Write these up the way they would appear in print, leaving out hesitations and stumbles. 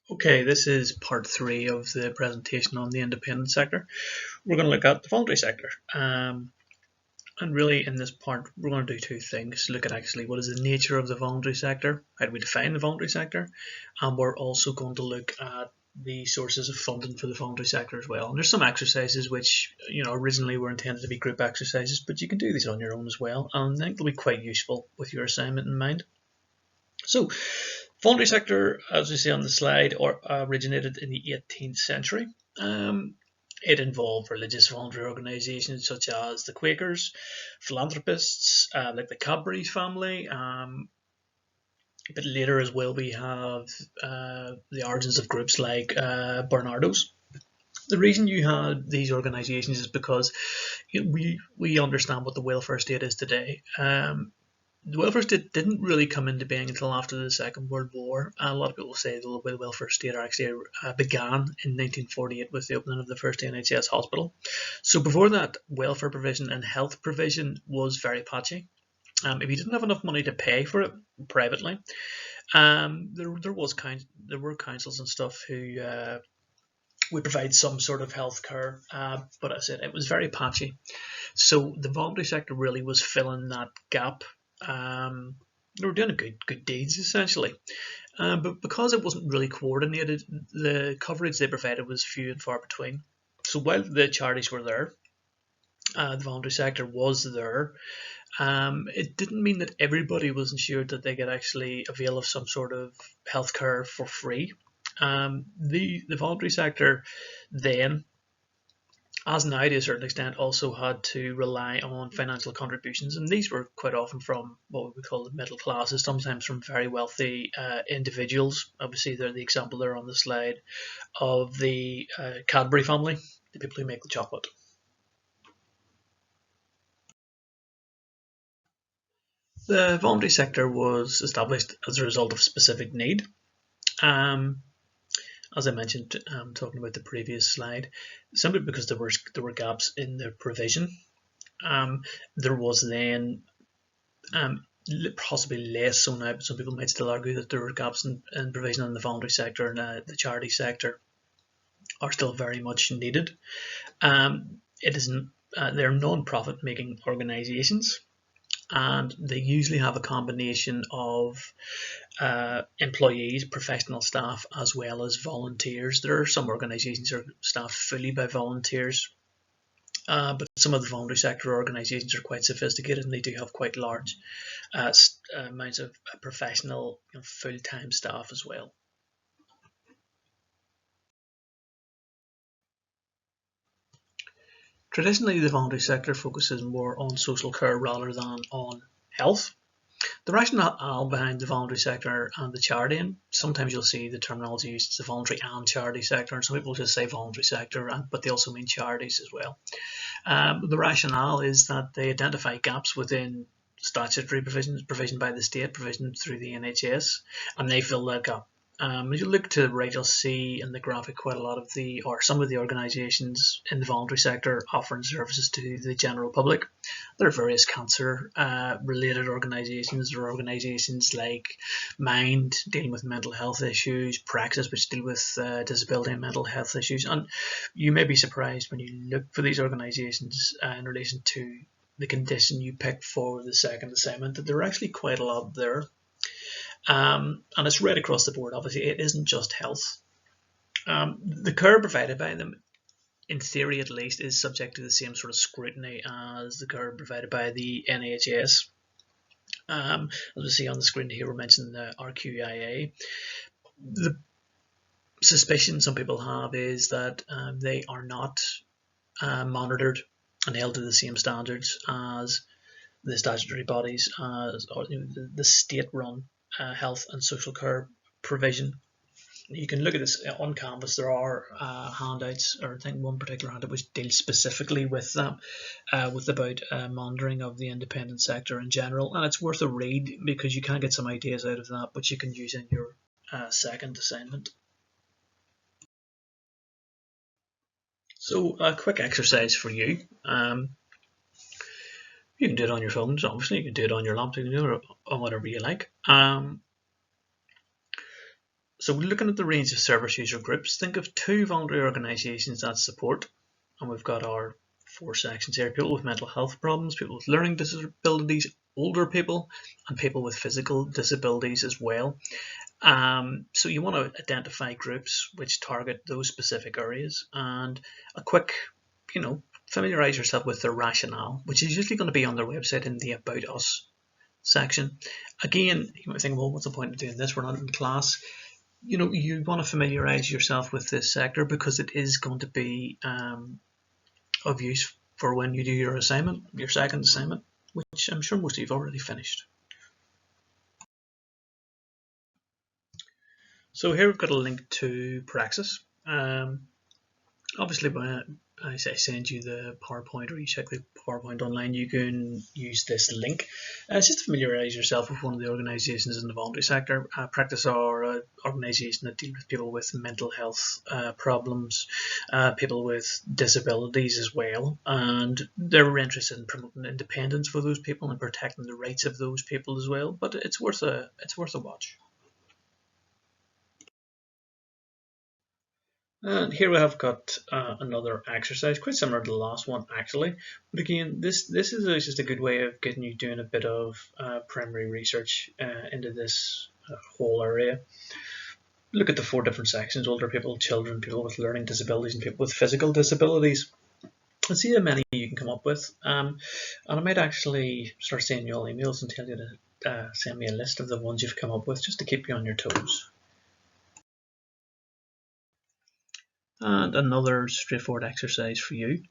Okay, this is part three of the presentation on the independent sector. We're going to look at the voluntary sector. And really in this part, we're going to do two things. Look at actually what is the nature of the voluntary sector, how do we define the voluntary sector, and we're also going to look at the sources of funding for the voluntary sector as well. And there's some exercises which, originally were intended to be group exercises, but you can do these on your own as well, and I think they'll be quite useful with your assignment in mind. So, voluntary sector, as we see on the slide, originated in the 18th century. It involved religious voluntary organisations such as the Quakers, philanthropists like the Cadbury family. But later as well, we have the origins of groups like Barnardo's. The reason you had these organisations is because we understand what the welfare state is today. The welfare state didn't really come into being until after the Second World War. A lot of people say the welfare state actually began in 1948 with the opening of the first NHS hospital. So before that, welfare provision and health provision was very patchy. If you didn't have enough money to pay for it privately, there were councils and stuff who would provide some sort of health care, but as I said, it was very patchy. So the voluntary sector really was filling that gap. They were doing good deeds essentially, but because it wasn't really coordinated, the coverage they provided was few and far between. So while the charities were there, the voluntary sector was there, it didn't mean that everybody was ensured that they could actually avail of some sort of healthcare for free. The voluntary sector then, as now to a certain extent, also had to rely on financial contributions, and these were quite often from what we call the middle classes, sometimes from very wealthy individuals. Obviously, they're the example there on the slide of the Cadbury family, the people who make the chocolate. The voluntary sector was established as a result of specific need. As I mentioned, talking about the previous slide, simply because there were gaps in the provision. There was then possibly less so now, but some people might still argue that there were gaps in provision in the voluntary sector, and the charity sector are still very much needed. They're non-profit making organisations, and they usually have a combination of employees, professional staff, as well as volunteers. There are some organisations that are staffed fully by volunteers, but some of the voluntary sector organisations are quite sophisticated, and they do have quite large amounts of professional, full-time staff as well. Traditionally, the voluntary sector focuses more on social care rather than on health. The rationale behind the voluntary sector and the charity, and sometimes you'll see the terminology used as the voluntary and charity sector, and some people just say voluntary sector, but they also mean charities as well. The rationale is that they identify gaps within statutory provision by the state, provision through the NHS, and they fill that gap. As you look to the right, you'll see in the graphic quite a lot of some of the organisations in the voluntary sector offering services to the general public. There are various cancer-related organisations. There are organisations like Mind, dealing with mental health issues, Praxis, which deal with disability and mental health issues. And you may be surprised when you look for these organisations in relation to the condition you pick for the second assignment, that there are actually quite a lot there. And it's right across the board. Obviously, it isn't just health. The care provided by them, in theory at least, is subject to the same sort of scrutiny as the care provided by the NHS. As we see on the screen here, we're mentioning the RQIA. The suspicion some people have is that they are not monitored and held to the same standards as the statutory bodies, or the state-run health and social care provision. You can look at this on Canvas. There are handouts, or I think one particular handout which deals specifically with that, about monitoring of the independent sector in general, and it's worth a read because you can get some ideas out of that, which you can use in your second assignment. So a quick exercise for you. You can do it on your phones, obviously. You can do it on your laptop. You can do it on whatever you like. So So looking at the range of service user groups, think of 2 voluntary organisations that support, and we've got our 4 sections here: people with mental health problems, people with learning disabilities, older people, and people with physical disabilities as well. So you want to identify groups which target those specific areas, and a quick, familiarize yourself with their rationale, which is usually going to be on their website in the About Us section. Again, you might think, well, what's the point of doing this? We're not in class. You want to familiarize yourself with this sector because it is going to be of use for when you do your assignment, your second assignment, which I'm sure most of you have already finished. So here we've got a link to Praxis. Obviously, when I send you the PowerPoint or you check the PowerPoint online, you can use this link. It's just to familiarise yourself with one of the organisations in the voluntary sector. Praxis are an organisation that deals with people with mental health problems, people with disabilities as well, and they're interested in promoting independence for those people and protecting the rights of those people as well. But it's worth a watch. And here we have got another exercise, quite similar to the last one actually. But again, this is just a good way of getting you doing a bit of primary research into this whole area. Look at the 4 different sections: older people, children, people with learning disabilities, and people with physical disabilities. And see how many you can come up with. And I might actually start sending you all emails and tell you to send me a list of the ones you've come up with, just to keep you on your toes. And another straightforward exercise for you.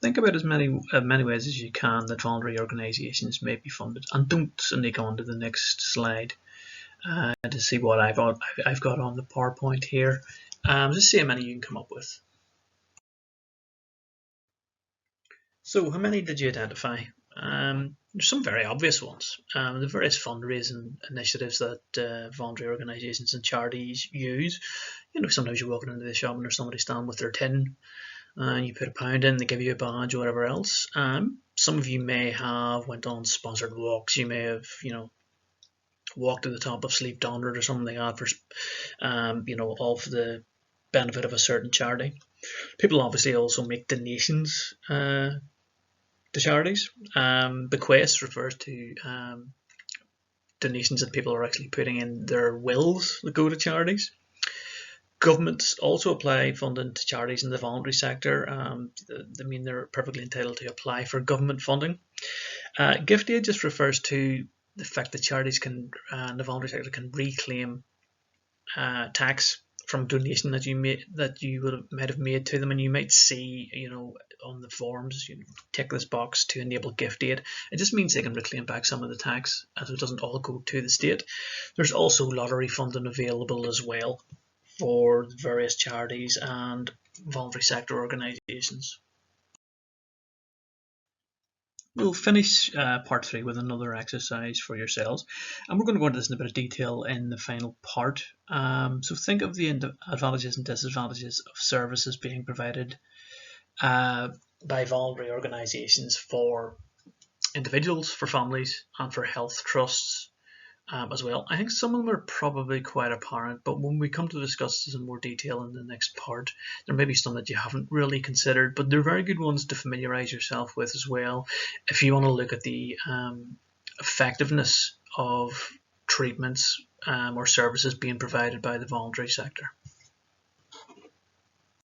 Think about as many ways as you can that voluntary organisations may be funded, and don't sneak on to the next slide to see what I've got on the PowerPoint here. Just see how many you can come up with. So how many did you identify? There's some very obvious ones. The various fundraising initiatives that voluntary organisations and charities use. Sometimes you're walking into the shop and there's somebody standing with their tin, and you put £1 in, they give you a badge or whatever else. Some of you may have went on sponsored walks. You may have, walked to the top of Sleep Downward or something like that for, of the benefit of a certain charity. People obviously also make donations to charities. Bequests refers to donations that people are actually putting in their wills that go to charities. Governments also apply funding to charities in the voluntary sector. They're perfectly entitled to apply for government funding. Gift aid just refers to the fact that charities can, the voluntary sector can reclaim tax from donation that you might have made to them, and you might see, on the forms, tick this box to enable gift aid. It just means they can reclaim back some of the tax, as it doesn't all go to the state. There's also lottery funding available as well for various charities and voluntary sector organisations. We'll finish part 3 with another exercise for yourselves, and we're going to go into this in a bit of detail in the final part. So think of the advantages and disadvantages of services being provided by voluntary organisations for individuals, for families, and for health trusts as well. I think some of them are probably quite apparent, but when we come to discuss this in more detail in the next part, there may be some that you haven't really considered, but they're very good ones to familiarise yourself with as well if you want to look at the effectiveness of treatments or services being provided by the voluntary sector.